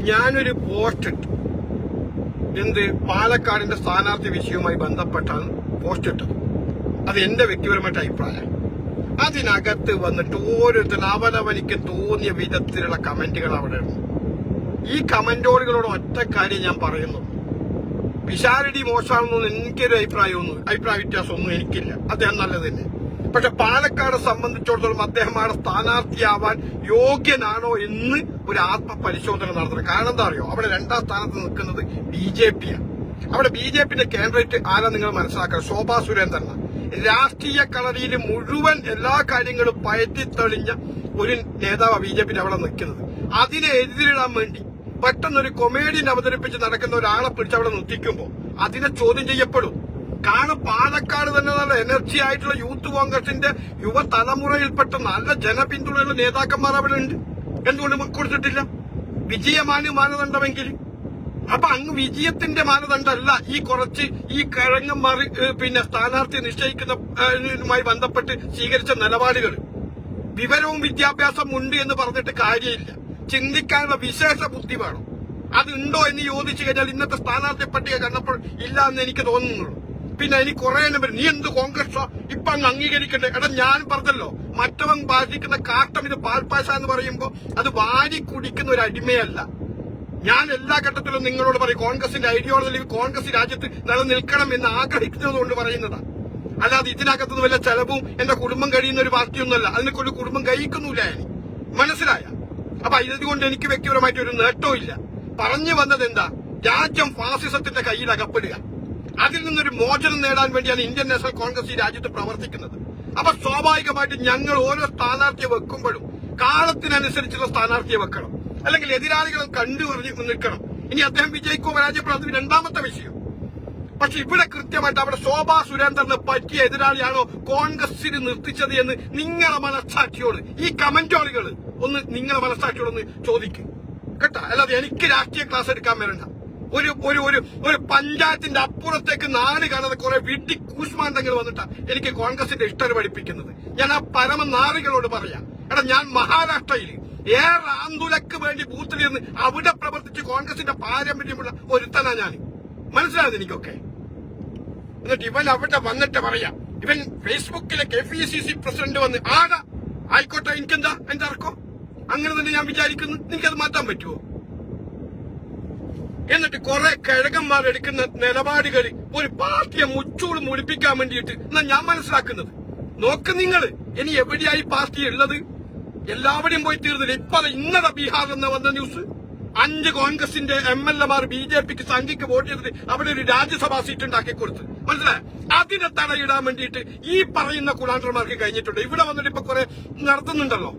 ഞാനൊരു പോസ്റ്റ് ഇട്ടു. എന്ത് പാലക്കാടിന്റെ സ്ഥാനാർത്ഥി വിഷയവുമായി ബന്ധപ്പെട്ടാണ് പോസ്റ്റ് ഇട്ടത്. അത് എന്റെ വ്യക്തിപരമായിട്ട് അഭിപ്രായം. അതിനകത്ത് വന്നിട്ട് ഓരോരുത്തർ അവനവനിക്ക് തോന്നിയ വിധത്തിലുള്ള കമന്റുകൾ അവിടെ ഉണ്ട്. ഈ കമന്റോളുകളോട് ഒറ്റ കാര്യം ഞാൻ പറയുന്നു, പിഷാരടി മോശമാണെന്നൊന്നും എനിക്കൊരു അഭിപ്രായ വ്യത്യാസമൊന്നും എനിക്കില്ല. അദ്ദേഹം നല്ലത് തന്നെ. പക്ഷെ പാലക്കാട് സംബന്ധിച്ചിടത്തോളം അദ്ദേഹം അവിടെ സ്ഥാനാർത്ഥിയാവാൻ യോഗ്യനാണോ എന്ന് ഒരു ആത്മപരിശോധന നടത്തണം. കാരണം എന്താ അറിയോ, അവിടെ 2ാം സ്ഥാനത്ത് നിൽക്കുന്നത് BJP-യാണ്. അവിടെ BJP-ന്റെ കാൻഡിഡേറ്റ് ആരാ നിങ്ങൾ മനസ്സിലാക്കണം, ശോഭാ സുരേന്ദ്രനാണ്. രാഷ്ട്രീയ കളരിയിൽ മുഴുവൻ എല്ലാ കാര്യങ്ങളും പയറ്റിത്തെളിഞ്ഞ ഒരു നേതാവ് BJP-ന്റെ അവിടെ നിൽക്കുന്നത്. അതിനെ എതിരിടാൻ വേണ്ടി പെട്ടെന്നൊരു കൊമേഡിയൻ അവതരിപ്പിച്ച് നടക്കുന്ന ഒരാളെ പിടിച്ച് അവിടെ നിർത്തിക്കുമ്പോൾ അതിനെ ചോദ്യം ചെയ്യപ്പെടും. കാരണം പാലക്കാട് തന്നെ നല്ല എനർജി ആയിട്ടുള്ള യൂത്ത് കോൺഗ്രസിന്റെ യുവതലമുറയിൽപ്പെട്ട നല്ല ജനപിന്തുണയുള്ള നേതാക്കന്മാർ അവിടെ ഉണ്ട്. എന്തുകൊണ്ട് കൊടുത്തിട്ടില്ല? വിജയമാണ് മാനദണ്ഡമെങ്കിൽ. അപ്പൊ അങ്ങ് വിജയത്തിന്റെ മാനദണ്ഡമല്ല ഈ കിഴങ്ങന്മാർ സ്ഥാനാർത്ഥി നിശ്ചയിക്കുന്നതുമായി ബന്ധപ്പെട്ട് സ്വീകരിച്ച നിലപാടുകൾ. വിവരവും വിദ്യാഭ്യാസം ഉണ്ട് എന്ന് പറഞ്ഞിട്ട് കാര്യമില്ല. ചിന്തിക്കാനുള്ള വിശേഷ ബുദ്ധി വേണം. അതുണ്ടോ എന്ന് ചോദിച്ചു കഴിഞ്ഞാൽ ഇന്നത്തെ സ്ഥാനാർത്ഥി പട്ടിക കണ്ടപ്പോൾ ഇല്ല എന്ന് എനിക്ക് തോന്നുന്നുള്ളൂ. പിന്നെ എനിക്ക് കുറെ നീ എന്ത് കോൺഗ്രസോ ഇപ്പൊ അങ്ങ് അംഗീകരിക്കണ്ടേ? എടാ, ഞാൻ പറഞ്ഞല്ലോ, മറ്റവൻ ബാധിക്കുന്ന കാട്ടം ഇത് പാൽപ്പാശ എന്ന് പറയുമ്പോ അത് വാരി കുടിക്കുന്ന ഒരു അടിമയല്ല. ഞാൻ എല്ലാ ഘട്ടത്തിലും നിങ്ങളോട് പറയും, കോൺഗ്രസിന്റെ ഐഡിയോളജി കോൺഗ്രസ് രാജ്യത്ത് നിലനിൽക്കണം എന്ന് ആഗ്രഹിക്കുന്നതുകൊണ്ട് പറയുന്നതാണ്. അല്ലാതെ ഇതിനകത്തുനിന്ന് വല്ല ചെലവും എന്റെ കുടുംബം കഴിയുന്ന ഒരു പാർട്ടിയൊന്നുമല്ല. അതിനെക്കൊണ്ട് കുടുംബം കഴിക്കുന്നില്ല. മനസ്സിലായ? അപ്പൊ ഇതുകൊണ്ട് എനിക്ക് വ്യക്തിപരമായിട്ട് ഒരു നേട്ടവും ഇല്ല. പറഞ്ഞു വന്നത് എന്താ, രാജ്യം ഫാസിസത്തിന്റെ കയ്യിൽ അകപ്പെടുക. അതിൽ നിന്നൊരു മോചനം നേടാൻ വേണ്ടിയാണ് ഇന്ത്യൻ നാഷണൽ കോൺഗ്രസ് ഈ രാജ്യത്ത് പ്രവർത്തിക്കുന്നത്. അപ്പൊ സ്വാഭാവികമായിട്ട് ഞങ്ങൾ ഓരോ സ്ഥാനാർത്ഥിയെ വെക്കുമ്പോഴും കാലത്തിനനുസരിച്ചുള്ള സ്ഥാനാർത്ഥിയെ വെക്കണം. അല്ലെങ്കിൽ എതിരാളികളും കണ്ടുപറഞ്ഞ് നിൽക്കണം. ഇനി അദ്ദേഹം വിജയിക്കോ പരാജയപ്പെടും, അത് 2ാമത്തെ വിഷയം. പക്ഷെ ഇവിടെ കൃത്യമായിട്ട് അവിടെ ശോഭാ സുരേന്ദ്രന് പറ്റിയ എതിരാളിയാണോ കോൺഗ്രസിന് നിർത്തിച്ചത് എന്ന് നിങ്ങളെ മനസ്സാക്ഷിയോട്, ഈ കമന്റോളുകൾ ഒന്ന് നിങ്ങളെ മനസ്സാക്ഷിയോടൊന്ന് ചോദിക്കും കേട്ടോ. അല്ലാതെ എനിക്ക് രാഷ്ട്രീയ ക്ലാസ് എടുക്കാൻ വരണ്ട. ഒരു പഞ്ചായത്തിന്റെ അപ്പുറത്തേക്ക് 4 കാണാതെ കുറെ വീട്ടി കൂശ്മാണ്ടങ്ങൾ വന്നിട്ടാ എനിക്ക് കോൺഗ്രസിന്റെ ഇഷ്ടം പഠിപ്പിക്കുന്നത്. ഞാൻ ആ പരമനാറികളോട് പറയാം, എടാ, ഞാൻ മഹാരാഷ്ട്രയിൽ ആന്ദുലക്ക് വേണ്ടി ബൂത്തിലിരുന്ന് അവിടെ പ്രവർത്തിച്ച് കോൺഗ്രസിന്റെ പാരമ്പര്യമുള്ള ഒരുത്തനാ ഞാൻ. മനസ്സിലായത് എനിക്കൊക്കെ. എന്നിട്ട് ഇവൻ അവിടെ വന്നിട്ട് പറയാം, ഇവൻ ഫേസ്ബുക്കിലെ KPCC പ്രസിഡന്റ് വന്ന് ആയിക്കോട്ടെ, എനിക്കെന്താ എന്റെ അർക്കം, അങ്ങനെ തന്നെ ഞാൻ വിചാരിക്കുന്നു. എനിക്കത് മാറ്റാൻ പറ്റുമോ? എന്നിട്ട് കുറെ കിഴകന്മാർ എടുക്കുന്ന നിലപാടുകൾ ഒരു പാർട്ടിയെ മുച്ചൂട് മുടിപ്പിക്കാൻ വേണ്ടിയിട്ട് എന്നാ ഞാൻ മനസ്സിലാക്കുന്നത്. നോക്ക് നിങ്ങൾ, ഇനി എവിടെയായി പാർട്ടി ഉള്ളത്? എല്ലാവരെയും പോയി തീർന്നില്ല. ഇപ്പൊ ഇന്നലെ ബീഹാറിൽ നിന്ന് വന്ന ന്യൂസ്, 5 കോൺഗ്രസിന്റെ MLA-മാർ BJP-ക്ക് സംഘിക്ക് വോട്ട് ചെയ്തിട്ട് അവിടെ ഒരു രാജ്യസഭാ സീറ്റ് ഉണ്ടാക്കി കൊടുത്ത്. മനസ്സിലായ? അതിനെ തടയിടാൻ വേണ്ടിയിട്ട് ഈ പറയുന്ന കുളാണ്ടർമാർക്ക് കഴിഞ്ഞിട്ടുണ്ട്. ഇവിടെ വന്നിട്ട് ഇപ്പൊ കുറെ നടത്തുന്നുണ്ടല്ലോ,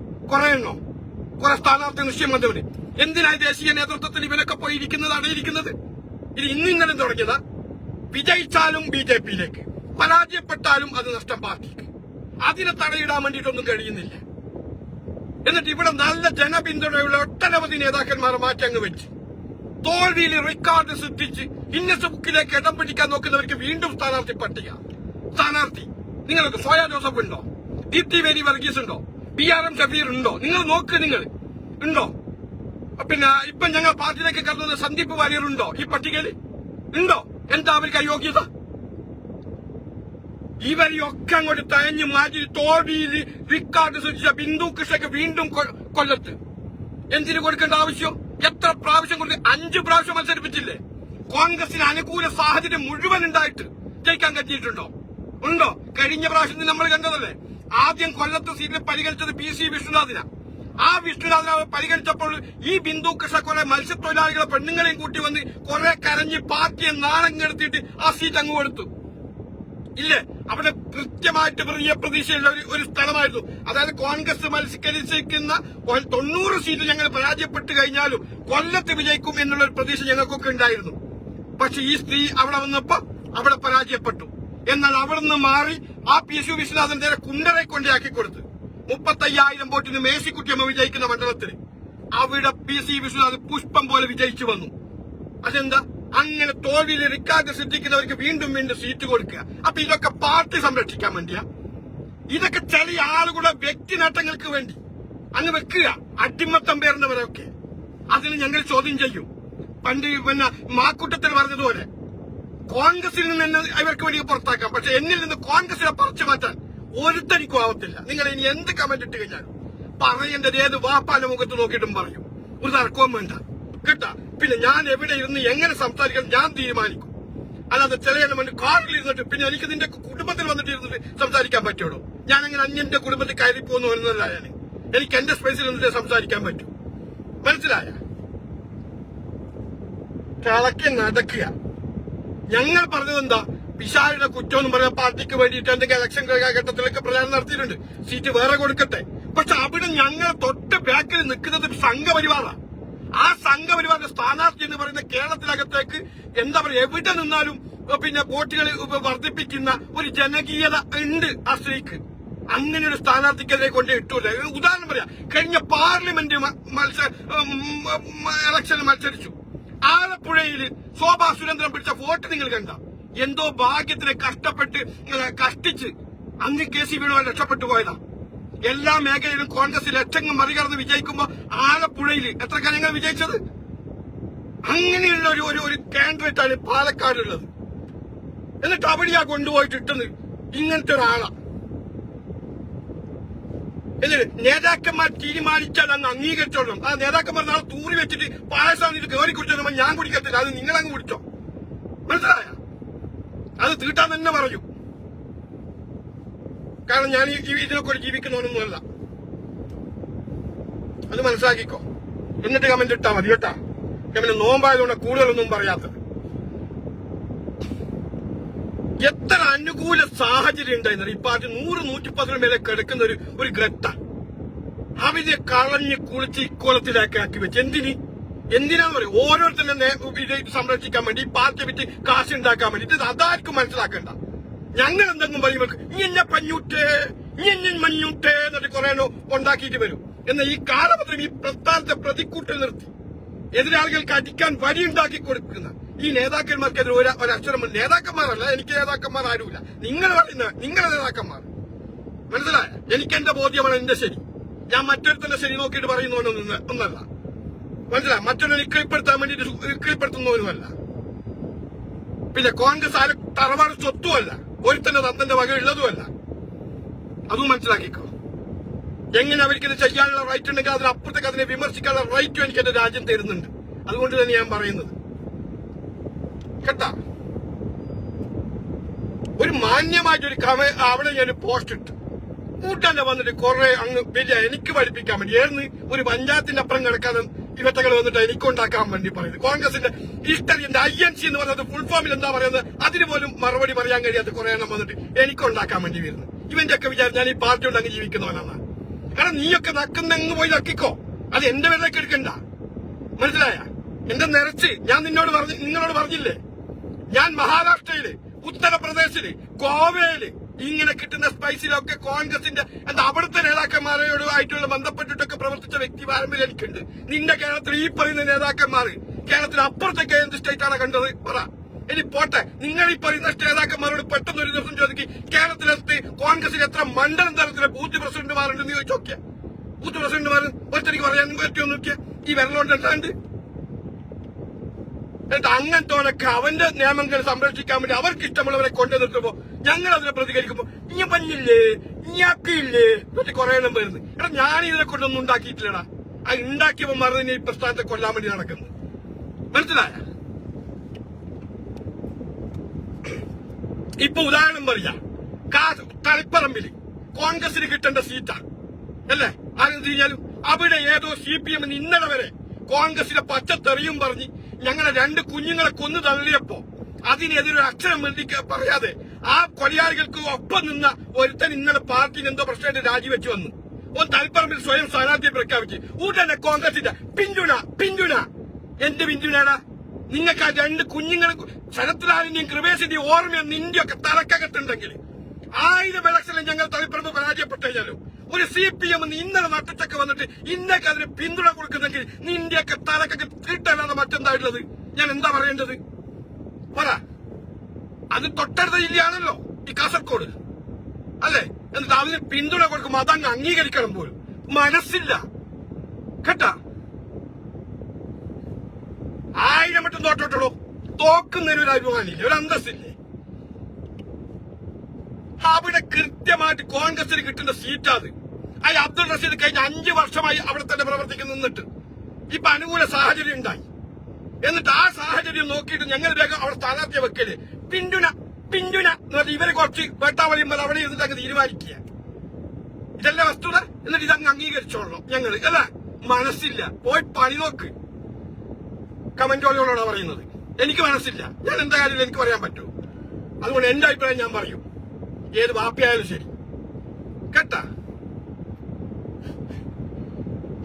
കുറെ സ്ഥാനാർത്ഥി നിശ്ചയം വന്നവര്. എന്തിനായി ദേശീയ നേതൃത്വത്തിൽ ഇവരൊക്കെ പോയിരിക്കുന്നത്, അടയിരിക്കുന്നത്? ഇത് ഇന്നലെ തുടങ്ങിയതാ. വിജയിച്ചാലും BJP-യിലേക്ക്, പരാജയപ്പെട്ടാലും അത് നഷ്ടം പാർട്ടിക്ക്. അതിനെ തടയിടാൻ വേണ്ടിയിട്ടൊന്നും കഴിയുന്നില്ല. എന്നിട്ട് ഇവിടെ നല്ല ജനപിന്തുണയുള്ള ഒട്ടനവധി നേതാക്കന്മാരെ മാറ്റങ്ങ് വെച്ച് തോൽവിയിൽ റെക്കോർഡ് സൃഷ്ടിച്ച് ഗിന്നസ് ബുക്കിലേക്ക് ഇടം പിടിക്കാൻ നോക്കുന്നവർക്ക് വീണ്ടും സ്ഥാനാർത്ഥി പട്ടിക. സ്ഥാനാർത്ഥി നിങ്ങൾക്ക് സോയാ ജോസഫ് ഉണ്ടോ? ദീപ്തി വേരി വർഗീസ് ഉണ്ടോ? BRM ഷഫീർ ഉണ്ടോ? നിങ്ങൾ നോക്ക്, നിങ്ങൾ ഉണ്ടോ? പിന്നെ ഇപ്പൊ ഞങ്ങൾ പാർട്ടിയിലേക്ക് കടന്നത് സന്ദീപ് വാര്യർ ഉണ്ടോ ഈ പട്ടികയിൽ? ഉണ്ടോ? എന്താ അവർക്ക് അയോഗ്യത? ഇവരെയൊക്കെ അങ്ങോട്ട് തഴഞ്ഞു മാറ്റി തോൽവിയിൽ റിക്കാർഡ് സൃഷ്ടിച്ച ബിന്ദു കൃഷ്ണയ്ക്ക് വീണ്ടും കൊല്ലത്ത് എന്തിനു കൊടുക്കേണ്ട ആവശ്യം? എത്ര പ്രാവശ്യം കൊടുത്ത്? 5 പ്രാവശ്യം മത്സരിപ്പിച്ചില്ലേ? കോൺഗ്രസിന് അനുകൂല സാഹചര്യം മുഴുവൻ ഉണ്ടായിട്ട് ജയിക്കാൻ പറ്റിയിട്ടുണ്ടോ? ഉണ്ടോ? കഴിഞ്ഞ പ്രാവശ്യത്തിൽ നമ്മൾ കണ്ടതല്ലേ, ആദ്യം കൊല്ലത്ത് സീറ്റിൽ പരിഗണിച്ചത് PC വിഷ്ണുനാഥിനാ. ആ വിഷ്ണുനാഥിനെ പരിഗണിച്ചപ്പോൾ ഈ ബിന്ദു കൃഷ്ണ കുറെ മത്സ്യത്തൊഴിലാളികളെ പെണ്ണുങ്ങളെയും കൂട്ടി വന്ന് കുറെ കരഞ്ഞ് പാർട്ടിയെ നാണം കെടുത്തിയിട്ട് ആ സീറ്റ് അങ്ങ് കൊടുത്തു. ഇല്ലേ? അവിടെ കൃത്യമായിട്ട് വലിയ പ്രതീക്ഷയുള്ള ഒരു സ്ഥലമായിരുന്നു. അതായത് കോൺഗ്രസ് മത്സരിക്കുന്ന 90 സീറ്റ് ഞങ്ങൾ പരാജയപ്പെട്ട് കഴിഞ്ഞാലും കൊല്ലത്ത് വിജയിക്കും എന്നുള്ള ഒരു പ്രതീക്ഷ ഞങ്ങൾക്കൊക്കെ ഉണ്ടായിരുന്നു. പക്ഷെ ഈ സ്ത്രീ അവിടെ വന്നപ്പോ അവിടെ പരാജയപ്പെട്ടു. എന്നാൽ അവിടെ നിന്ന് മാറി ആ PC വിശ്വനാഥൻ നേരെ കുണ്ടറെ കൊണ്ടയാക്കി കൊടുത്തു. 35,000 വോട്ടിന് മേഴ്സിക്കുട്ടിയമ്മ വിജയിക്കുന്ന മണ്ഡലത്തിൽ അവിടെ PC വിശ്വനാഥൻ പുഷ്പം പോലെ വിജയിച്ചു വന്നു. അതെന്താ? അങ്ങനെ തോൽവിയിൽ റിക്കാർഡ് സൃഷ്ടിക്കുന്നവർക്ക് വീണ്ടും സീറ്റ് കൊടുക്കുക. അപ്പൊ ഇതൊക്കെ പാർട്ടി സംരക്ഷിക്കാൻ വേണ്ടിയാ? ഇതൊക്കെ ചില ആളുകളുടെ വ്യക്തി നേട്ടങ്ങൾക്ക് വേണ്ടി അങ്ങ് വെക്കുക. അടിമത്തം പേരുന്നവരൊക്കെ അതിന് ഞങ്ങൾ ചോദ്യം ചെയ്യും. പണ്ട് പിന്നെ മാക്കൂട്ടത്തിൽ പറഞ്ഞതുപോലെ കോൺഗ്രസിൽ നിന്ന് എന്നെ ഇവർക്ക് വേണ്ടി പുറത്താക്കാം, പക്ഷെ എന്നിൽ നിന്ന് കോൺഗ്രസിനെ പറിച്ചു മാറ്റാൻ ഒരുത്തനിക്കും ആവത്തില്ല. നിങ്ങൾ ഇനി എന്ത് കമന്റ് ഇട്ട് കഴിഞ്ഞാലും പറയേണ്ടത് ഏത് വാപ്പാന്റെ മുഖത്ത് നോക്കിയിട്ടും പറയും. ഒരു തർക്കവും വേണ്ട കേട്ടാ. പിന്നെ ഞാൻ എവിടെ ഇരുന്ന് എങ്ങനെ സംസാരിക്കണം ഞാൻ തീരുമാനിക്കും. അല്ലാതെ ചില വേണ്ടി കാറിൽ ഇരുന്നിട്ട് പിന്നെ എനിക്ക് നിന്റെ കുടുംബത്തിൽ വന്നിട്ട് ഇരുന്നിട്ട് സംസാരിക്കാൻ പറ്റുള്ളൂ. ഞാൻ അങ്ങനെ അന്യന്റെ കുടുംബത്തിൽ കയറി പോകുന്നു എന്നല്ല. എനിക്ക് എന്റെ സ്പേസിൽ നിന്നിട്ട് സംസാരിക്കാൻ പറ്റൂ. മനസ്സിലായ? കിളക്കി നടക്കുക. ഞങ്ങൾ പറഞ്ഞത് എന്താ, വിശാലിന്റെ കുറ്റം എന്ന് പറഞ്ഞ പാർട്ടിക്ക് വേണ്ടിയിട്ട് എന്തെങ്കിലും ഇലക്ഷൻ ഘട്ടത്തിലൊക്കെ പ്രചാരണം നടത്തിയിട്ടുണ്ട്, സീറ്റ് വേറെ കൊടുക്കട്ടെ. പക്ഷെ അവിടെ ഞങ്ങൾ തൊട്ട് ബാക്കിൽ നിൽക്കുന്നത് സംഘപരിവാറാണ്. ആ സംഘപരിവാറിന്റെ സ്ഥാനാർത്ഥി എന്ന് പറയുന്ന കേരളത്തിനകത്തേക്ക് എന്താ പറയുക, എവിടെ നിന്നാലും പിന്നെ വോട്ടുകൾ വർദ്ധിപ്പിക്കുന്ന ഒരു ജനകീയത ഉണ്ട് ആ സ്ത്രീക്ക്. അങ്ങനെ ഒരു സ്ഥാനാർത്ഥിക്കെതിരെ കൊണ്ട് ഇട്ടൂല. ഉദാഹരണം പറയാം, കഴിഞ്ഞ പാർലമെന്റ് ഇലക്ഷന് മത്സരിച്ചു. ആലപ്പുഴയിൽ ശോഭാ സുരേന്ദ്രൻ പിടിച്ച വോട്ട് നിങ്ങൾ കണ്ട? എന്തോ ഭാഗ്യത്തിന് കഷ്ടിച്ച് അന്ന് KC വേണുവാൻ രക്ഷപ്പെട്ടു പോയതാ. എല്ലാ മേഖലയിലും കോൺഗ്രസ് ലക്ഷങ്ങൾ മറികടന്ന് വിജയിക്കുമ്പോ ആലപ്പുഴയിൽ എത്ര കാര്യങ്ങൾ വിജയിച്ചത്? അങ്ങനെയുള്ള ഒരു കാൻഡിഡേറ്റ് ആണ് പാലക്കാടുള്ളത്. എന്നിട്ട് അവിടെയാ കൊണ്ടുപോയിട്ട് ഇട്ടത് ഇങ്ങനത്തെ ഒരാളാ. എന്നിട്ട് നേതാക്കന്മാർ തീരുമാനിച്ചാൽ അങ്ങ് അംഗീകരിച്ചോളണം. ആ നേതാക്കന്മാർ നാളെ തൂറി വെച്ചിട്ട് പായസം കയറി കുടിച്ചോ, ഞാൻ കുടിക്കത്തില്ല, അത് നിങ്ങളങ്ങ് കുടിച്ചോ. മനസ്സിലായ? അത് തീട്ടാൻ തന്നെ പറയൂ. കാരണം ഞാൻ ഇതിനെക്കൂടെ ജീവിക്കുന്നവനൊന്നുമല്ല. അത് മനസ്സിലാക്കിക്കോ. എന്നിട്ട് കമന്റ് ഇട്ടാ മതി കേട്ടാ. ഞാൻ പിന്നെ നോമ്പായതുകൊണ്ട് കൂടുതലൊന്നും പറയാത്തത്. എത്ര അനുകൂല സാഹചര്യം ഉണ്ടായിരുന്നു ഈ പാർട്ടി 100-110 മേലെ കിടക്കുന്ന ഒരു ഗ്രട്ട അവരെ കളഞ്ഞ് കുളിച്ച് ഇക്കോളത്തിലേക്ക് ആക്കി വെച്ച്. എന്തിനാന്ന് പറയും? ഓരോരുത്തരുടെ ഇത് സംരക്ഷിക്കാൻ വേണ്ടി, ഈ പാർട്ടി വിറ്റ് കാശ് ഉണ്ടാക്കാൻ വേണ്ടി. ഇത് അതാർക്കും മനസ്സിലാക്കണ്ട. ഞങ്ങൾ എന്തെങ്കിലും പറയുമ്പോൾ ഇന്നെ പഞ്ഞൂട്ടേ മഞ്ഞൂട്ടേ എന്നിട്ട് കുറെ ഉണ്ടാക്കിയിട്ട് വരും. എന്നാൽ ഈ കാലപത്രം ഈ പ്രസ്ഥാനത്തെ പ്രതിക്കൂട്ടിൽ നിർത്തി എതിരാളികൾക്ക് അടിക്കാൻ വഴിയുണ്ടാക്കി കൊടുക്കുന്ന ഈ നേതാക്കന്മാർക്കെതിരെ ഒരക്ഷരം. നേതാക്കന്മാരല്ല, എനിക്ക് നേതാക്കന്മാർ ആരുമില്ല. നിങ്ങൾ പറയുന്ന നിങ്ങളുടെ നേതാക്കന്മാർ. മനസ്സിലായ? എനിക്ക് എന്റെ ബോധ്യമാണ് എന്റെ ശരി. ഞാൻ മറ്റൊരുത്തന്റെ ശരി നോക്കിയിട്ട് പറയുന്നവനൊന്നല്ല. മനസ്സിലായ? മറ്റൊരു കീഴ്പ്പെടുത്താൻ വേണ്ടിയിട്ട് കീഴ്പ്പെടുത്തുന്നവനുമല്ല. പിന്നെ കോൺഗ്രസ് ആരും തറവാട് സ്വത്തുമല്ല, ഒരുത്തന്റെ തന്തന്റെ വക ഉള്ളതുമല്ല. അതും മനസ്സിലാക്കിക്കോ. എങ്ങനെ അവർക്ക് ഇത് ചെയ്യാനുള്ള റൈറ്റ് ഉണ്ടെങ്കിൽ അതിനപ്പുറത്തേക്ക് അതിനെ വിമർശിക്കാനുള്ള റൈറ്റും എനിക്ക് എന്റെ രാജ്യം തരുന്നുണ്ട്. അതുകൊണ്ട് തന്നെ ഞാൻ പറയുന്നത് കേട്ടാ. ഒരു മാന്യമായിട്ടൊരു അവിടെ ഞാൻ പോസ്റ്റ് ഇട്ട് കൂട്ടാന്റെ വന്നിട്ട് കുറെ അങ്ങ് വലിയ എനിക്ക് പഠിപ്പിക്കാൻ വേണ്ടി ഏർന്ന് ഒരു പഞ്ചായത്തിന്റെ അപ്പുറം കിടക്കാതെ ഇവറ്റകൾ വന്നിട്ട് എനിക്കുണ്ടാക്കാൻ വേണ്ടി പറയുന്നത്. കോൺഗ്രസിന്റെ ഹിസ്റ്ററിന്റെ INC എന്ന് പറയുന്നത് ഫുൾ ഫോമിൽ എന്താ പറയുന്നത് അതിന് പോലും മറുപടി പറയാൻ കഴിയാത്ത കുറെ എണ്ണം വന്നിട്ട് എനിക്കുണ്ടാക്കാൻ വേണ്ടി വരുന്നത്. ഇവന്റെ ഒക്കെ വിചാരിച്ച് ഞാൻ ഈ പാർട്ടി ഉണ്ടെങ്കിൽ ജീവിക്കുന്നവനാണ്. കാരണം നീയൊക്കെ നക്കുന്നെങ്ങ് പോയി നക്കിക്കോ, അത് എന്റെ പേരിലേക്ക് എടുക്കണ്ട. മനസ്സിലായ? എന്റെ നിറച്ച് ഞാൻ നിങ്ങളോട് പറഞ്ഞില്ലേ, ഞാൻ മഹാരാഷ്ട്രയില്, ഉത്തർപ്രദേശില്, ഗോവയില് ഇങ്ങനെ കിട്ടുന്ന സ്പൈസിലൊക്കെ കോൺഗ്രസിന്റെ അവിടുത്തെ നേതാക്കന്മാരോടുമായിട്ടുള്ള ബന്ധപ്പെട്ടിട്ടൊക്കെ പ്രവർത്തിച്ച വ്യക്തി പാരമ്പര്യം എനിക്കുണ്ട്. നിന്റെ കേരളത്തിൽ ഈ പറയുന്ന നേതാക്കന്മാർ കേരളത്തിൽ അപ്പുറത്തേക്ക് എന്ത് സ്റ്റേറ്റാണ് കണ്ടത് പറ. ഇനി പോട്ടെ, നിങ്ങൾ ഈ പറയുന്ന നേതാക്കന്മാരോട് പെട്ടെന്ന് ഒരു ദിവസം ചോദിക്കും കേരളത്തിലെ കോൺഗ്രസിൽ എത്ര മണ്ഡലം തലത്തിലെ ബൂത്ത് പ്രസിഡന്റുമാരുണ്ടെന്ന് ചോദിച്ചു നോക്കിയ. ബൂത്ത് പ്രസിഡന്റുമാർ ഒറ്റയ്ക്ക് പറയാൻ പറ്റുമോ നോക്കിയ ഈ വിരലോണ്ടാണ്ട്. എന്നിട്ട് അങ്ങനത്തോടൊക്കെ അവന്റെ നിയമങ്ങൾ സംരക്ഷിക്കാൻ വേണ്ടി അവർക്ക് ഇഷ്ടമുള്ളവരെ കൊണ്ടു നിർത്തുമ്പോ ഞങ്ങൾ അതിനെ പ്രതികരിക്കുമ്പോ ഇനി പഞ്ഞില്ലേ ഇഞ്ഞാക്കിയില്ലേ എന്നിട്ട് കുറെ എണ്ണം വരുന്നത്. എടാ ഞാൻ ഇതിനെ കൊണ്ടൊന്നും ഉണ്ടാക്കിയിട്ടില്ലടാ. അത് ഉണ്ടാക്കിയപ്പോ മറുതിനെ ഈ പ്രസ്ഥാനത്തെ കൊല്ലാൻ വേണ്ടി നടക്കുന്നു. മനസ്സിലായ? ഇപ്പൊ ഉദാഹരണം പറയാം, തളിപ്പറമ്പില് കോൺഗ്രസിന് കിട്ടേണ്ട സീറ്റാ അല്ലേ? ആരും തിരിഞ്ഞാലും അവിടെ ഏതോ CPM ഇന്നലെ വരെ കോൺഗ്രസിലെ പച്ചത്തെറിയും പറഞ്ഞ് ഞങ്ങളെ 2 കുഞ്ഞുങ്ങളെ കൊന്നു തള്ളിയപ്പോ അതിനെതിരെ അക്ഷരം പറയാതെ ആ കൊലയാളികൾക്ക് ഒപ്പം നിന്ന ഒരുത്തൻ ഇന്നലെ പാർട്ടിന് എന്തോ പ്രശ്നമായിട്ട് രാജിവെച്ചു വന്നു. തളിപ്പറമ്പിൽ സ്വയം സ്ഥാനാർത്ഥിയെ പ്രഖ്യാപിച്ച് ഉടനെ കോൺഗ്രസിന്റെ പിന്തുണ. എന്ത് പിന്തുണയാണ്? നിങ്ങൾക്ക് ആ 2 കുഞ്ഞുങ്ങൾ ശരത്ലാലിന്റെയും കൃപേശിന്റെയും ഓർമ്മ നിന്റെയൊക്കെ തലക്കകത്തുണ്ടെങ്കിൽ 1000 ഇലക്ഷനിൽ ഞങ്ങൾ തളിപ്പറമ്പ് പരാജയപ്പെട്ടു. ഒരു CPM ഇന്നലെ നട്ടച്ചൊക്കെ വന്നിട്ട് ഇന്നൊക്കെ അതിന് പിന്തുണ കൊടുക്കുന്നെങ്കിൽ നിന്റെയൊക്കെ തലക്കൊക്കെ തീട്ടല്ലാതെ മറ്റെന്തായിട്ടുള്ളത്? ഞാൻ എന്താ പറയേണ്ടത് പറ. അത് തൊട്ടടുത്ത ജില്ലയാണല്ലോ ഈ കാസർഗോഡ് അല്ലേ? എന്നിട്ട് അതിന് പിന്തുണ കൊടുക്കുമ്പോ അതങ്ങ് അംഗീകരിക്കണം പോലും മനസ്സില്ല കേട്ടാ. വോട്ടും തോറ്റോട്ടുള്ളൂ. തോക്കുന്നതിന് ഒരു അഭിമാനില്ലേ, ഒരു അന്തസ്സില്ലേ? അവിടെ കൃത്യമായിട്ട് കോൺഗ്രസിന് കിട്ടുന്ന സീറ്റാത്. അബ്ദുൾ റഷീദ് കഴിഞ്ഞ 5 വർഷമായി അവിടെ തന്നെ പ്രവർത്തിക്കുന്നു. നിന്നിട്ട് ഇപ്പൊ അനുകൂല സാഹചര്യം ഉണ്ടായി. എന്നിട്ട് ആ സാഹചര്യം നോക്കിയിട്ട് ഞങ്ങൾ വേഗം അവിടെ സ്ഥാനാർത്ഥിയെ വെക്കല്. പിന്തുണ ഇവരെ കുറച്ച് വെട്ടാവളിയുമ്പോൾ അവിടെ ഇരുന്നിട്ട് അങ്ങ് തീരുമാനിക്കുക. ഇതല്ലേ വസ്തുത. എന്നിട്ട് ഇതങ്ങ് അംഗീകരിച്ചോളണം ഞങ്ങള്. അല്ല, മനസ്സില്ല, പോയി പണി നോക്ക്. കമന്റോളികളോടാണ് പറയുന്നത്. എനിക്ക് മനസ്സില്ല. ഞാൻ എന്താ കാര്യം എനിക്ക് പറയാൻ പറ്റൂ. അതുകൊണ്ട് എന്റെ അഭിപ്രായം ഞാൻ പറയും. ഏത് വാപ്പിയായാലും ശരി കേട്ടാ.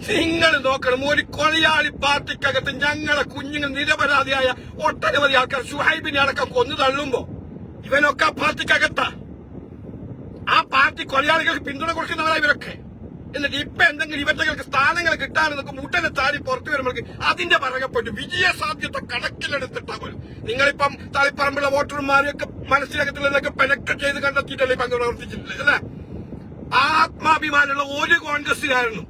നിങ്ങൾ നോക്കണം, ഒരു കൊലയാളി പാർട്ടിക്കകത്ത് ഞങ്ങളെ കുഞ്ഞുങ്ങൾ നിരപരാധിയായ ഒട്ടനവധി ആൾക്കാർ ഷുഹൈബിനെ അടക്കം കൊന്നു തള്ളുമ്പോ ഇവനൊക്കെ ആ പാർട്ടിക്കകത്താ. ആ പാർട്ടി കൊലയാളികൾക്ക് പിന്തുണ കൊടുക്കുന്നവരാണ് ഇവരൊക്കെ. എന്നിട്ട് ഇപ്പൊ എന്തെങ്കിലും ഇവറ്റകൾക്ക് സ്ഥാനങ്ങൾ കിട്ടാനെന്നൊക്കെ മുട്ടനെ താടി പുറത്തു വരുമ്പോഴേക്ക് അതിന്റെ പറയപ്പെട്ടു വിജയ സാധ്യത കണക്കിലെടുത്തിട്ടാ പോലും. നിങ്ങളിപ്പം തളിപ്പറമ്പുള്ള വോട്ടർമാരെയൊക്കെ മനസ്സിലാക്കത്തില്ലെന്നൊക്കെ പെനക്ട് ചെയ്ത് കണ്ടെത്തിയിട്ടല്ലേ ഇപ്പൊ അങ്ങനെ പ്രവർത്തിച്ചിട്ടില്ല അല്ലെ? ആത്മാഭിമാനമുള്ള ഒരു കോൺഗ്രസുകാരനും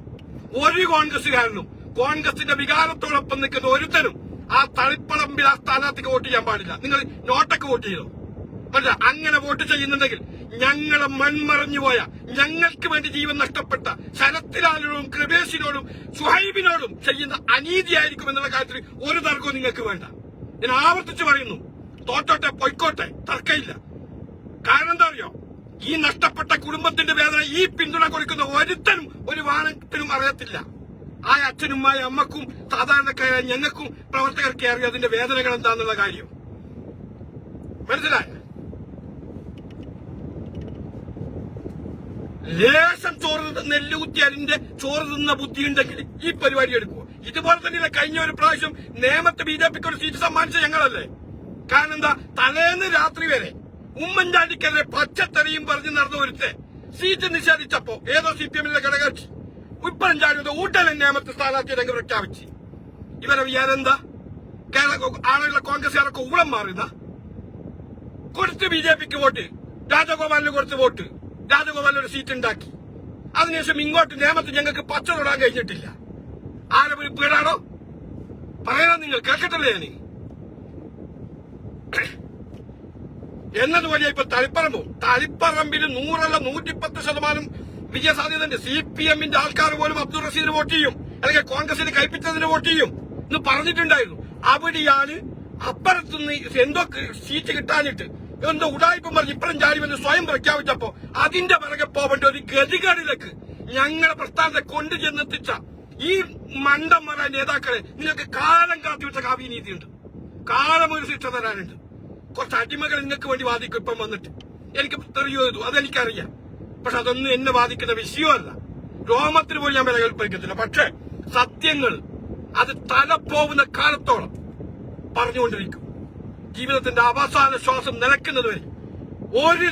കോൺഗ്രസിന്റെ വികാരത്തോടൊപ്പം നിൽക്കുന്ന ഒരുത്തനും ആ തളിപ്പറമ്പിൽ ആ സ്ഥാനാർത്ഥിക്ക് വോട്ട് ചെയ്യാൻ പാടില്ല. നിങ്ങൾ നോട്ടൊക്കെ വോട്ട് ചെയ്തോ? അല്ല, അങ്ങനെ വോട്ട് ചെയ്യുന്നുണ്ടെങ്കിൽ ഞങ്ങളെ മൺമറഞ്ഞുപോയ, ഞങ്ങൾക്ക് വേണ്ടി ജീവൻ നഷ്ടപ്പെട്ട ശരത്ലാലിനോടും കൃപേശിനോടും ഷുഹൈബിനോടും ചെയ്യുന്ന അനീതിയായിരിക്കും എന്നുള്ള കാര്യത്തിൽ ഒരു തർക്കവും നിങ്ങൾക്ക് വേണ്ട. ഞാൻ ആവർത്തിച്ച് പറയുന്നു, തോറ്റോട്ടെ പൊയ്ക്കോട്ടെ, തർക്കമില്ല. കാരണം എന്താ അറിയോ? ഈ നഷ്ടപ്പെട്ട കുടുംബത്തിന്റെ വേദന ഈ പിന്തുണ കൊടുക്കുന്ന ഒരുത്തനും ഒരു വാഹനത്തിനും അറിയത്തില്ല. ആ അച്ഛനുമായ അമ്മക്കും സാധാരണക്കാരായ ഞങ്ങൾക്കും പ്രവർത്തകർക്ക് അറിയാം അതിന്റെ വേദനകൾ എന്താന്നുള്ള കാര്യം. മനസ്സിലായ? ലേശം ചോറ് നെല്ലുകുത്തി അതിന്റെ ചോറ് തിന്ന ബുദ്ധി ഉണ്ടെങ്കിൽ ഈ പരിപാടി എടുക്കുമോ? ഇതുപോലെ തന്നെയല്ല കഴിഞ്ഞ ഒരു പ്രാവശ്യം നേമത്ത് BJPക്ക് ഒരു സീറ്റ് സമ്മാനിച്ച ഞങ്ങളല്ലേ? കാരണം എന്താ, തലേന്ന് രാത്രി വരെ ഉമ്മൻചാണ്ടിക്കെതിരെ പച്ചത്തറിയും പറഞ്ഞ് നടന്ന ഒരുത്തെ സീറ്റ് നിഷേധിച്ചപ്പോ ഏതോ CPM-ലെ ഘടകകക്ഷി ഉമ്മൻചാണ്ടി ഊട്ടലെ നേമത്ത് സ്ഥാനാർത്ഥി രംഗം പ്രഖ്യാപിച്ച്. ഇവരെ വിചാരെന്താ? ആളുള്ള കോൺഗ്രസുകാരൊക്കെ ഊളം മാറുന്ന കൊടുത്ത് BJPക്ക് വോട്ട്, രാജഗോപാലിന് കൊടുത്ത് വോട്ട്, രാജഗോപാൽ ഒരു സീറ്റ് ഉണ്ടാക്കി. അതിനുശേഷം ഇങ്ങോട്ട് നേമത്ത് ഞങ്ങൾക്ക് പച്ച തൊടാൻ കഴിഞ്ഞിട്ടില്ല. ആരൊരു പേടാണോ പറയാൻ? നിങ്ങൾ കേൾക്കട്ടല്ലേ ഞാൻ എന്നതുപോലെ ഇപ്പൊ തളിപ്പറമ്പിൽ 100 110% വിജയസാധ്യതയുണ്ട്. CPM-ന്റെ ആൾക്കാർ പോലും അബ്ദുൾ റഷീദിന് വോട്ട് ചെയ്യും, അല്ലെങ്കിൽ കോൺഗ്രസിന് കൈപ്പിച്ചതിന് വോട്ട് ചെയ്യും എന്ന് പറഞ്ഞിട്ടുണ്ടായിരുന്നു. അവിടെയാണ് അപ്പുറത്തുനിന്ന് എന്തോ സീറ്റ് കിട്ടാനിട്ട് എന്തോ ഉടായ്പം പറഞ്ഞ് ഇപ്പഴും ചാടിവെന്ന് സ്വയം പ്രഖ്യാപിച്ചപ്പോ അതിന്റെ പിറകെ പോകേണ്ട ഒരു ഗതികേടിലേക്ക് ഞങ്ങളെ പ്രസ്ഥാനത്തെ കൊണ്ടു ചെന്നെത്തിച്ച ഈ മണ്ടന്മാരായ നേതാക്കളെ നിങ്ങൾക്ക് കാലം കാത്തിവെച്ച കാവ്യനീതിയുണ്ട്. കാലം ഒരു ശിക്ഷ തരാനുണ്ട്. കുറച്ച് അടിമകൾ നിങ്ങൾക്ക് വേണ്ടി വാദിക്കും ഇപ്പം വന്നിട്ട്. എനിക്ക് തെറിയോ ചെയ്തു, അതെനിക്കറിയാം. പക്ഷെ അതൊന്നും എന്നെ ബാധിക്കുന്ന വിഷയമല്ല. രോമത്തിന് പോലും ഞാൻ വില കൽപ്പിക്കത്തില്ല. പക്ഷെ സത്യങ്ങൾ അത് തലപ്പോവുന്ന കാലത്തോളം പറഞ്ഞുകൊണ്ടിരിക്കും. ജീവിതത്തിന്റെ അവസാന ശ്വാസം നിലക്കുന്നതുവരെ ഒരു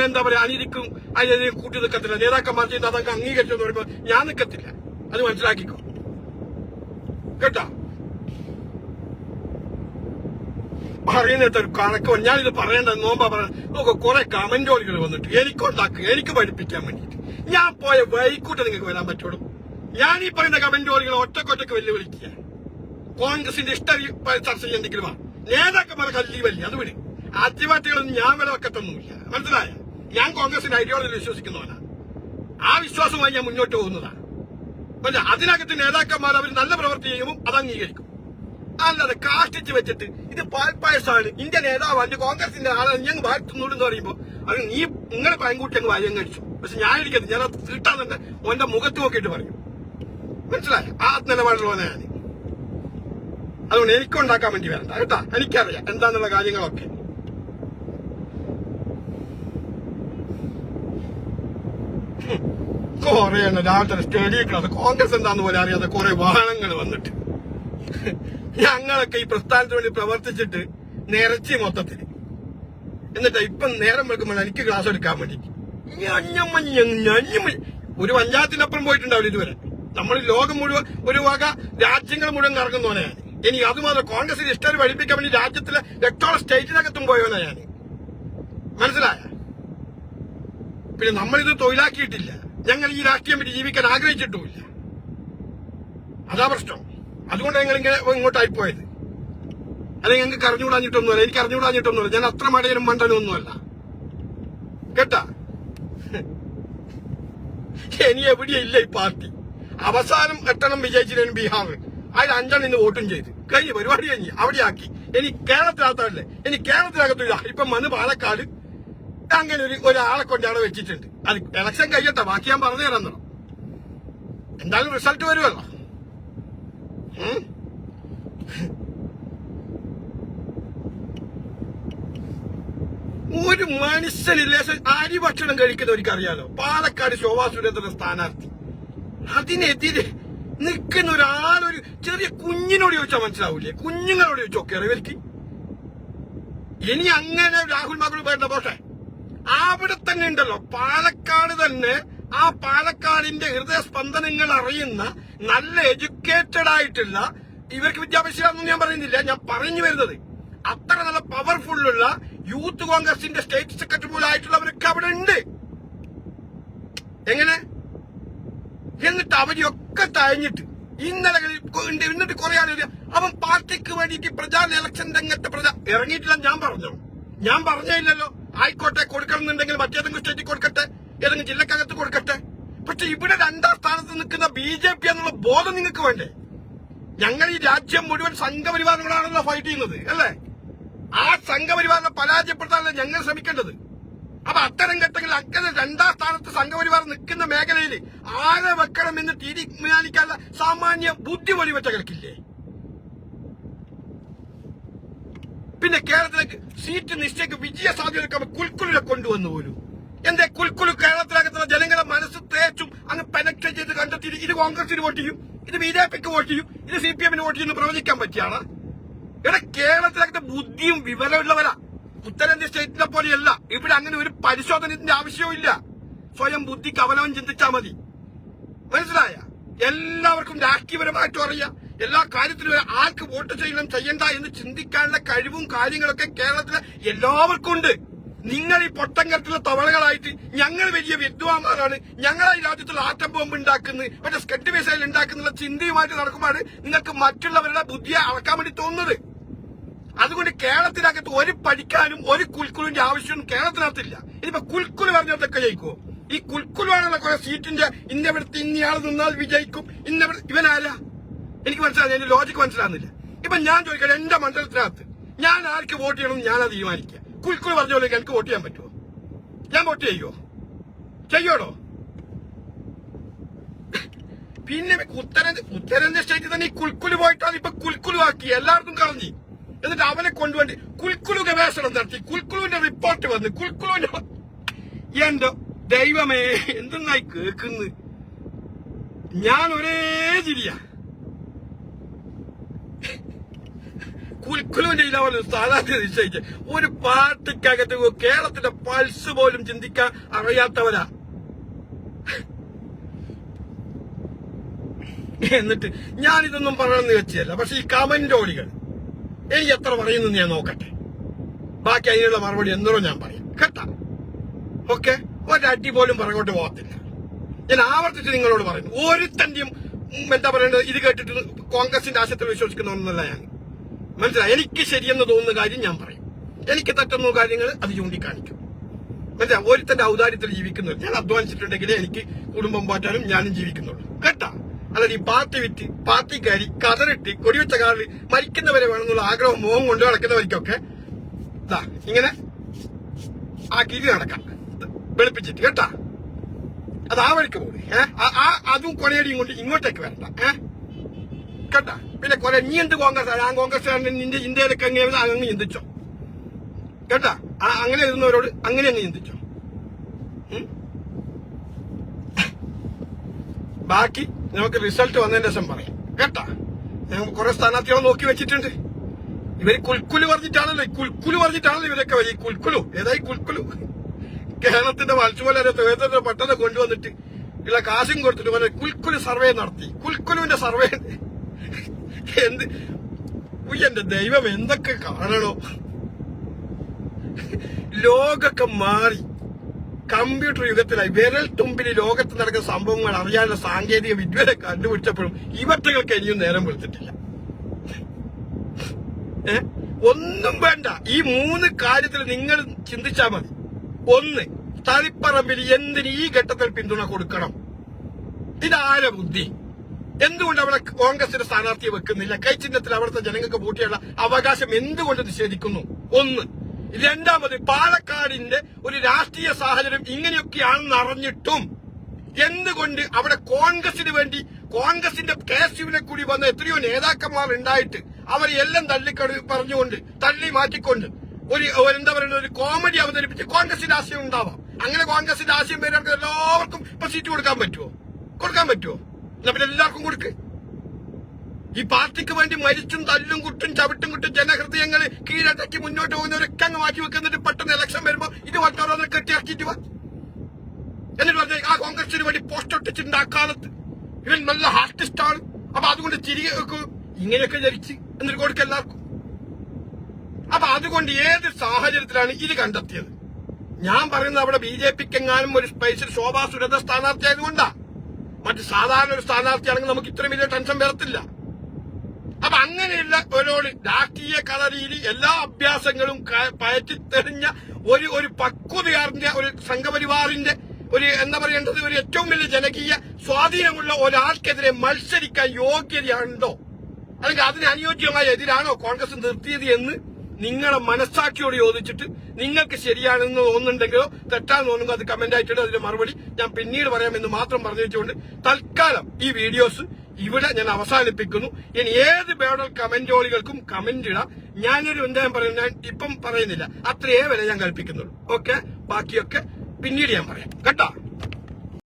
എന്താ പറയാ അനീതിക്കും അതിനെതിരെ കൂട്ടി നിൽക്കത്തില്ല. നേതാക്കന്മാർ ചെയ്യുന്ന അതൊക്കെ അംഗീകരിച്ചു എന്ന് പറയുമ്പോൾ ഞാൻ നിൽക്കത്തില്ല. അത് മനസ്സിലാക്കിക്കോ കേട്ടോ. പറയുന്നത് ഒരു കണക്ക് ഞാനിത് പറയേണ്ട നോമ്പാ പറയാം. നോക്ക് കുറെ കമന്റോളികൾ വന്നിട്ട് എനിക്കുണ്ടാക്കുക, എനിക്ക് പഠിപ്പിക്കാൻ വേണ്ടിയിട്ട്. ഞാൻ പോയ വൈക്കൂട്ട് നിങ്ങൾക്ക് വരാൻ പറ്റുള്ളൂ. ഞാൻ ഈ പറയുന്ന കമന്റോളികൾ ഒറ്റക്കൊറ്റക്ക് വെല്ലുവിളിക്കുക. കോൺഗ്രസിന്റെ ഇഷ്ട ചർച്ച ചെയ്യണ്ടെങ്കിലും നേതാക്കന്മാരെ കല്ലി വലിയ അത് വിട്. ആദ്യപാർട്ടികളൊന്നും ഞാൻ വില വെക്കത്തൊന്നുമില്ല. മനസ്സിലായ? ഞാൻ കോൺഗ്രസിന്റെ ഐഡിയോളജിയിൽ വിശ്വസിക്കുന്നവനാണ്. ആ വിശ്വാസവുമായി ഞാൻ മുന്നോട്ട് പോകുന്നതാണ്. പക്ഷെ അതിനകത്ത് നേതാക്കന്മാർ അവർ നല്ല പ്രവൃത്തി ചെയ്യുമ്പോൾ അത് അംഗീകരിക്കും. അല്ലാതെ കാഷ്ടിച്ച് വെച്ചിട്ട് ഇത് പാൽപ്പായസമാണ്, ഇന്ത്യ നേതാവാണ്, കോൺഗ്രസിന്റെ ആളാണ്, ഞങ്ങൾ വാഴ്ത്തുന്നൂടെന്ന് പറയുമ്പോ അത് നിങ്ങളെ പയൻകൂട്ടി അങ്ങ് വാര്യം കഴിച്ചു. പക്ഷെ ഞാൻ ഇരിക്കരുത്, ഞാൻ കിട്ടാൻ തന്നെ ഓന്റെ മുഖത്ത് നോക്കിയിട്ട് പറയും. മനസ്സിലായ? ആ നിലപാടുള്ളവനെ ഞാൻ. അതുകൊണ്ട് എനിക്കുണ്ടാക്കാൻ വേണ്ടി വരണ്ട കേട്ടാ. എനിക്കറിയാം എന്താന്നുള്ള കാര്യങ്ങളൊക്കെ. കുറെ രാവിലെ സ്റ്റേഡിയം ക്ലാസ് കോൺഗ്രസ് എന്താന്ന് പോലെ അറിയാതെ കുറെ വാഹനങ്ങൾ വന്നിട്ട് ഞങ്ങളൊക്കെ ഈ പ്രസ്ഥാനത്തിന് വേണ്ടി പ്രവർത്തിച്ചിട്ട് നിരച്ചി മൊത്തത്തില്. എന്നിട്ട് ഇപ്പം നേരം വെക്കുമ്പോൾ എനിക്ക് ക്ലാസ് എടുക്കാൻ വേണ്ടി ഒരു പഞ്ചായത്തിനപ്പുറം പോയിട്ടുണ്ടാവില്ല ഇതുവരെ. നമ്മൾ ലോകം മുഴുവൻ ഒരു വക രാജ്യങ്ങൾ മുഴുവൻ കറങ്ങുന്നവനാ ഞാൻ. ഇനി അതുമാത്രം കോൺഗ്രസിന് ഇഷ്ടം പഠിപ്പിക്കാൻ വേണ്ടി രാജ്യത്തിലെ രക്തോളം സ്റ്റേറ്റിനകത്തും പോയവനാ ഞാൻ. മനസ്സിലായ? പിന്നെ നമ്മളിത് തൊഴിലാക്കിയിട്ടില്ല. ഞങ്ങൾ ഈ രാഷ്ട്രീയം പറ്റി ജീവിക്കാൻ ആഗ്രഹിച്ചിട്ടുമില്ല. അതാ പ്രശ്നം. അതുകൊണ്ട് ഞങ്ങൾ ഇങ്ങോട്ടായി പോയത്. അല്ലെങ്കിൽ ഞങ്ങൾക്ക് അറിഞ്ഞുകൂടാഞ്ഞിട്ടൊന്നുമല്ല, എനിക്ക് അറിഞ്ഞുകൂടാഞ്ഞിട്ടൊന്നുമല്ല. ഞാൻ അത്ര മടയനും മണ്ടനൊന്നുമല്ല കേട്ടാ. ഇനി എവിടെയില്ല ഈ പാർട്ടി. അവസാനം 8 വിജയിച്ചിരുന്നു ബീഹാർ, അതിൽ 5 ഇന്ന് വോട്ടും ചെയ്ത് കഴിഞ്ഞ് പരിപാടി കഴിഞ്ഞ് അവിടെ ആക്കി. ഇനി കേരളത്തിനകത്തല്ലേ, ഇനി കേരളത്തിനകത്തില്ല. ഇപ്പം വന്ന് പാലക്കാട് അങ്ങനെ ഒരാളെ കൊണ്ട് അവിടെ വെച്ചിട്ടുണ്ട്. അത് ഇലക്ഷൻ കഴിയട്ടെ, ബാക്കി ഞാൻ പറഞ്ഞു തരാൻ. എന്തായാലും റിസൾട്ട് വരുമല്ലോ. ഒരു മനുഷ്യനില്ലേ അരി ഭക്ഷണം കഴിക്കുന്നവർക്ക് അറിയാലോ. പാലക്കാട് ശോഭാ സുരേന്ദ്രന്റെ സ്ഥാനാർത്ഥി, അതിനെതിരെ നിൽക്കുന്ന ഒരാളൊരു ചെറിയ കുഞ്ഞിനോട് ചോദിച്ചാൽ മനസ്സിലാവൂലേ? കുഞ്ഞുങ്ങളോട് ചോദിച്ചോക്കെ ഇവർക്ക്. ഇനി അങ്ങനെ രാഹുൽ മകൾ വേണ്ട പോട്ടെ, അവിടെ തന്നെ ഉണ്ടല്ലോ പാലക്കാട് തന്നെ. ആ പാലക്കാടിന്റെ ഹൃദയസ്പന്ദനങ്ങൾ അറിയുന്ന നല്ല എഡ്യൂക്കേറ്റഡ് ആയിട്ടുള്ള, ഇവർക്ക് വിദ്യാഭ്യാസം ഞാൻ പറയുന്നില്ല, ഞാൻ പറഞ്ഞു വരുന്നത് അത്ര നല്ല പവർഫുള്ളുള്ള യൂത്ത് കോൺഗ്രസിന്റെ സ്റ്റേറ്റ് സെക്രട്ടറി പോലും ആയിട്ടുള്ളവരൊക്കെ അവിടെ ഉണ്ട്. എങ്ങനെ? എന്നിട്ട് അവരെയൊക്കെ തഴഞ്ഞിട്ട് ഇന്നലെ എന്നിട്ട് കുറെ ആളുകൾ അവൻ പാർട്ടിക്ക് വേണ്ടിയിട്ട് പ്രചാരണ ഇലക്ഷൻ രംഗത്ത് ഇറങ്ങിയിട്ടില്ല. ഞാൻ പറഞ്ഞില്ലല്ലോ. ആയിക്കോട്ടെ, കൊടുക്കണമെന്നുണ്ടെങ്കിൽ മറ്റേതെങ്കിലും സ്റ്റേറ്റിൽ കൊടുക്കട്ടെ, ഏതെങ്കിലും ജില്ലക്കകത്ത് കൊടുക്കട്ടെ. പക്ഷെ ഇവിടെ 2ാം സ്ഥാനത്ത് നിൽക്കുന്ന BJP എന്നുള്ള ബോധം നിങ്ങൾക്ക് വേണ്ടേ? ഞങ്ങൾ ഈ രാജ്യം മുഴുവൻ സംഘപരിവാരങ്ങളാണല്ലോ ഫൈറ്റ് ചെയ്യുന്നത്, അല്ലേ? ആ സംഘപരിവാറിനെ പരാജയപ്പെടുത്താനല്ല ഞങ്ങൾ ശ്രമിക്കേണ്ടത്. അപ്പൊ അത്തരം ഘട്ടങ്ങളിൽ അങ്ങനെ 2ാം സ്ഥാനത്ത് സംഘപരിവാർ നിൽക്കുന്ന മേഖലയിൽ ആരെ വെക്കണം എന്ന് തീരുമാനിക്കാനുള്ള സാമാന്യ ബുദ്ധി പോലും വെച്ച കളിക്കില്ലേ? പിന്നെ കേരളത്തിലേക്ക് സീറ്റ് നിശ്ചയിക്ക് വിജയ സാധ്യത കുൽക്കുലിനെ കൊണ്ടുവന്നു പോലും. എന്തേ കുൽക്കുലു കേരളത്തിനകത്തുള്ള ജനങ്ങളെ മനസ്സ് തേച്ചും അങ്ങ് പെനക്ട് ചെയ്ത് കണ്ടെത്തി ഇത് കോൺഗ്രസിന് വോട്ട് ചെയ്യും, ഇത് BJPക്ക് വോട്ട് ചെയ്യും, ഇത് CPM വോട്ട് ചെയ്യുന്നു പ്രവചിക്കാൻ പറ്റിയാണ്? ഇവിടെ കേരളത്തിലൊക്കെ ബുദ്ധിയും വിവരമുള്ളവരാ. ഉത്തരേന്ത്യ സ്റ്റേറ്റിനെ പോലെയല്ല. ഇവിടെ അങ്ങനെ ഒരു പരിശോധനത്തിന്റെ ആവശ്യവും ഇല്ല. സ്വയം ബുദ്ധിക്ക് അവനവൻ ചിന്തിച്ചാൽ മതി. മനസ്സിലായ? എല്ലാവർക്കും രാഷ്ട്രീയപരമായിട്ടും അറിയാം. എല്ലാ കാര്യത്തിലും ആർക്ക് വോട്ട് ചെയ്യണം ചെയ്യണ്ട എന്ന് ചിന്തിക്കാനുള്ള കഴിവും കാര്യങ്ങളൊക്കെ കേരളത്തിലെ എല്ലാവർക്കും ഉണ്ട്. നിങ്ങൾ ഈ പൊട്ടങ്കരത്തിലെ തവളകളായിട്ട് ഞങ്ങൾ വലിയ വിദ്വാന്മാരാണ്, ഞങ്ങളായി രാജ്യത്തുള്ള ആറ്റം ബോംബ് ഉണ്ടാക്കുന്നത്, മറ്റേ സ്കെഡ് മിസൈൽ ഉണ്ടാക്കുന്ന ചിന്തയുമായിട്ട് നടക്കുമ്പോൾ നിങ്ങൾക്ക് മറ്റുള്ളവരുടെ ബുദ്ധിയെ അളക്കാൻ വേണ്ടി തോന്നുന്നത്. അതുകൊണ്ട് കേരളത്തിനകത്ത് ഒരു പഠിക്കാനും ഒരു കുൽക്കുലിന്റെ ആവശ്യമൊന്നും കേരളത്തിനകത്തില്ല. ഇനിയിപ്പോ കുൽക്കുല് പറഞ്ഞതൊക്കെ ജയിക്കുമോ? ഈ കുൽക്കുലാണല്ലോ കുറെ സീറ്റിന്റെ ഇന്നവിടുത്തെ ഇന്നയാൾ നിന്നാൽ വിജയിക്കും, ഇവനാരാ? എനിക്ക് മനസ്സിലാകുന്നില്ല, എന്റെ ലോജിക്ക് മനസ്സിലാകുന്നില്ല. ഇപ്പൊ ഞാൻ ചോദിക്കട്ടെ, എന്റെ മണ്ഡലത്തിനകത്ത് ഞാൻ ആർക്ക് വോട്ട് ചെയ്യണമെന്ന് ഞാനത് തീരുമാനിക്കുക. കുൽക്കുല് പറഞ്ഞ പോലെ എനിക്ക് വോട്ട് ചെയ്യാൻ പറ്റുമോ? ഞാൻ വോട്ട് ചെയ്യുമോ? ചെയ്യോടോ? പിന്നെ ഉത്തരേന്ത്യ സ്റ്റേറ്റിൽ തന്നെ ഈ കുൽക്കുല് പോയിട്ടാണ് ഇപ്പൊ കുൽക്കുലു ആക്കി എല്ലാവർക്കും കളഞ്ഞി. എന്നിട്ട് അവനെ കൊണ്ടുവേണ്ടി കുൽക്കുലു ഗവേഷണം നടത്തി, കുൽക്കുലുവിന്റെ റിപ്പോർട്ട് വന്ന്, കുൽക്കുലുവിന്റെ എന്റെ ദൈവമേ എന്തെന്നായി കേൾക്കുന്നു. ഞാൻ ഒരേ ചിരിയാ. കുൽക്കുലുവിന്റെ ഇലവൽ സ്ഥാനാർത്ഥി നിശ്ചയിച്ച് ഒരു പാർട്ടിക്കകത്ത് കേരളത്തിന്റെ പൾസ് പോലും ചിന്തിക്കാൻ അറിയാത്തവരാ. എന്നിട്ട് ഞാനിതൊന്നും പറയണമെന്ന് വെച്ചല്ല. പക്ഷെ ഈ കമന്റോടികൾ എനിക്ക് എത്ര പറയുന്നു ഞാൻ നോക്കട്ടെ, ബാക്കി അതിനുള്ള മറുപടി എന്തോ ഞാൻ പറയും കേട്ടാ. ഓക്കെ, ഒരടി പോലും പുറകോട്ട് പോകത്തില്ല. ഞാൻ ആവർത്തിച്ച് നിങ്ങളോട് പറയുന്നു, ഒരുത്തന്റെയും എന്താ പറയേണ്ടത് ഇത് കേട്ടിട്ട് കോൺഗ്രസിന്റെ ആശയത്തിൽ വിശ്വസിക്കുന്നവന്നല്ല ഞാൻ. മനസ്സിലായി? എനിക്ക് ശരിയെന്ന് തോന്നുന്ന കാര്യം ഞാൻ പറയും, എനിക്ക് തെറ്റുന്ന കാര്യങ്ങൾ അത് ചൂണ്ടിക്കാണിക്കും. മനസ്സിലായി? ഒരുത്തന്റെ ഔദാര്യത്തിൽ ജീവിക്കുന്നത്. ഞാൻ അധ്വാനിച്ചിട്ടുണ്ടെങ്കിൽ എനിക്ക് കുടുംബം പാറ്റാനും ഞാനും ജീവിക്കുന്നുള്ളൂ കേട്ടാ. അല്ലാതെ ഈ പാർട്ടി വിറ്റ് പാർട്ടിക്കാരി കതറിട്ട് കൊടിവെച്ച കാറിൽ മരിക്കുന്നവരെ വേണമെന്നുള്ള ആഗ്രഹം മോഹം കൊണ്ട് നടക്കുന്നവർക്കൊക്കെ ഇങ്ങനെ ആ കിരി നടക്കാം വെളുപ്പിച്ചിട്ട് കേട്ടാ. അത് ആ വഴിക്ക് പോകും. അതും കൊലയടിയും കൊണ്ട് ഇങ്ങോട്ടേക്ക് വരണ്ട കേട്ടാ. പിന്നെ കൊല നീ എന്ത് കോൺഗ്രസ്, ഞാൻ കോൺഗ്രസ് നിന്റെ ഇന്ത്യയിലൊക്കെ എങ്ങനെ അങ്ങ് ചിന്തിച്ചോ കേട്ടാ. അങ്ങനെ ഇരുന്നവരോട് അങ്ങനെ അങ്ങ് ചിന്തിച്ചോ. ബാക്കി നമുക്ക് റിസൾട്ട് വന്നതിന് ശേഷം പറയാം കേട്ടാ. ഞങ്ങൾ കുറെ സ്ഥാനാർത്ഥികളെ നോക്കി വെച്ചിട്ടുണ്ട്. ഇവര് കുൽക്കുല് പറഞ്ഞിട്ടാണല്ലോ ഇവരൊക്കെ വലിയ കുൽക്കുലു. ഏതായി കുൽക്കുലു? കേരളത്തിന്റെ മത്സ്യപോലെ പെട്ടെന്ന് കൊണ്ടുവന്നിട്ട് ഉള്ള കാശും കൊടുത്തിട്ട് പോലെ കുൽക്കുല് സർവേ നടത്തി. കുൽക്കുലുവിന്റെ സർവേ എന്ത് എന്റെ ദൈവം എന്തൊക്കെ കാണണോ. ലോകമൊക്കെ മാറി, കമ്പ്യൂട്ടർ യുഗത്തിലായി. വിരൽ തുമ്പിൽ ലോകത്ത് നടക്കുന്ന സംഭവങ്ങൾ അറിയാനുള്ള സാങ്കേതിക വിദ്യയെ കണ്ടുപിടിച്ചപ്പോഴും ഇവറ്റകൾക്ക് ഇനിയും നേരം വെളുത്തിട്ടില്ല. ഒന്നും വേണ്ട. ഈ 3 കാര്യത്തിൽ നിങ്ങൾ ചിന്തിച്ചാൽ മതി. 1, തളിപ്പറമ്പിൽ എന്തിന് ഈ ഘട്ടത്തിൽ പിന്തുണ കൊടുക്കണം? ഇതാര ബുദ്ധി? എന്തുകൊണ്ട് അവിടെ കോൺഗ്രസിന്റെ സ്ഥാനാർത്ഥിയെ വെക്കുന്നില്ല? കൈച്ചിഹ്നത്തിൽ അവിടുത്തെ ജനങ്ങൾക്ക് വോട്ട് ചെയ്യാനുള്ള അവകാശം എന്തുകൊണ്ട് നിഷേധിക്കുന്നു? 1. 2, പാലക്കാടിന്റെ ഒരു രാഷ്ട്രീയ സാഹചര്യം ഇങ്ങനെയൊക്കെയാണെന്ന് അറിഞ്ഞിട്ടും എന്തുകൊണ്ട് അവിടെ കോൺഗ്രസിന് വേണ്ടി കോൺഗ്രസിന്റെ KSUവിനെ കൂടി വന്ന എത്രയോ നേതാക്കന്മാർ ഉണ്ടായിട്ട് അവരെല്ലാം പറഞ്ഞുകൊണ്ട് തള്ളി മാറ്റിക്കൊണ്ട് എന്താ പറയുന്നത്, ഒരു കോമഡി അവതരിപ്പിച്ച് കോൺഗ്രസിന്റെ ആശയം ഉണ്ടാവാം. അങ്ങനെ കോൺഗ്രസിന്റെ ആശയം പേർക്ക് എല്ലാവർക്കും ഇപ്പൊ സീറ്റ് കൊടുക്കാൻ പറ്റുമോ? എന്നാ പിന്നെ എല്ലാവർക്കും കൊടുക്ക്. ഈ പാർട്ടിക്ക് വേണ്ടി മരിച്ചും തല്ലും കുട്ടും ചവിട്ടും കുട്ടും ജനഹൃദയങ്ങൾ കീഴടക്കി മുന്നോട്ട് പോകുന്നവരൊക്കെ അങ്ങ് മാറ്റി വെക്കുന്നിട്ട് പെട്ടെന്ന് ഇലക്ഷൻ വരുമ്പോ ഇത് മറ്റോരോന്ന് കെട്ടിയാക്കിയിട്ട് വാ. എന്നിട്ട് പറഞ്ഞ ആ കോൺഗ്രസിന് വേണ്ടി പോസ്റ്റ് ഒട്ടിച്ചിട്ടുണ്ട് ആ കാലത്ത്, ഇവൻ നല്ല ആർട്ടിസ്റ്റ് ആണ്, അപ്പൊ അതുകൊണ്ട് തിരികെ വെക്കും. ഇങ്ങനെയൊക്കെ ധരിച്ച് എന്നിട്ട് കൊടുക്കുക എല്ലാവർക്കും. അപ്പൊ അതുകൊണ്ട് ഏത് സാഹചര്യത്തിലാണ് ഇത് കണ്ടെത്തിയത്? ഞാൻ പറയുന്നത് അവിടെ BJPക്ക് എങ്ങാനും ഒരു സ്പേസിൽ ശോഭാ സുരേന്ദ്രൻ സ്ഥാനാർത്ഥി ആയതുകൊണ്ടാ. മറ്റ് സാധാരണ ഒരു സ്ഥാനാർത്ഥിയാണെങ്കിൽ നമുക്ക് ഇത്രയും വലിയ ടെൻഷൻ വരത്തില്ല. അപ്പൊ അങ്ങനെയുള്ള ഒരോട് രാഷ്ട്രീയ കളരിയിൽ എല്ലാ അഭ്യാസങ്ങളും പയറ്റി തെളിഞ്ഞ ഒരു പക്വതയാറിന്റെ ഒരു സംഘപരിവാറിന്റെ ഒരു എന്താ പറയേണ്ടത്, ഒരു ഏറ്റവും വലിയ ജനകീയ സ്വാധീനമുള്ള ഒരാൾക്കെതിരെ മത്സരിക്കാൻ യോഗ്യതയുണ്ടോ, അല്ലെങ്കിൽ അതിന് അനുയോജ്യമായ എതിരാണോ കോൺഗ്രസ് നിർത്തിയത് എന്ന് നിങ്ങളെ മനസ്സാക്ഷിയോട് ചോദിച്ചിട്ട് നിങ്ങൾക്ക് ശരിയാണെന്ന് തോന്നുന്നുണ്ടെങ്കിലോ തെറ്റാന്ന് തോന്നുമ്പോൾ അത് കമന്റ് ആയിട്ടുണ്ട്. അതിന്റെ മറുപടി ഞാൻ പിന്നീട് പറയാമെന്ന് മാത്രം പറഞ്ഞു വെച്ചുകൊണ്ട് തൽക്കാലം ഈ വീഡിയോസ് ഇവിടെ ഞാൻ അവസാനിപ്പിക്കുന്നു. ഇനി ഏത് ബേഡൽ കമന്റോളികൾക്കും കമന്റ് ഇടാം. ഞാനൊരു എന്താ പറയുന്നത്, ഞാൻ ഇപ്പം പറയുന്നില്ല, അത്രയേ വരെ ഞാൻ കൽപ്പിക്കുന്നുള്ളൂ. ഓക്കെ, ബാക്കിയൊക്കെ പിന്നീട് ഞാൻ പറയാം കേട്ടോ.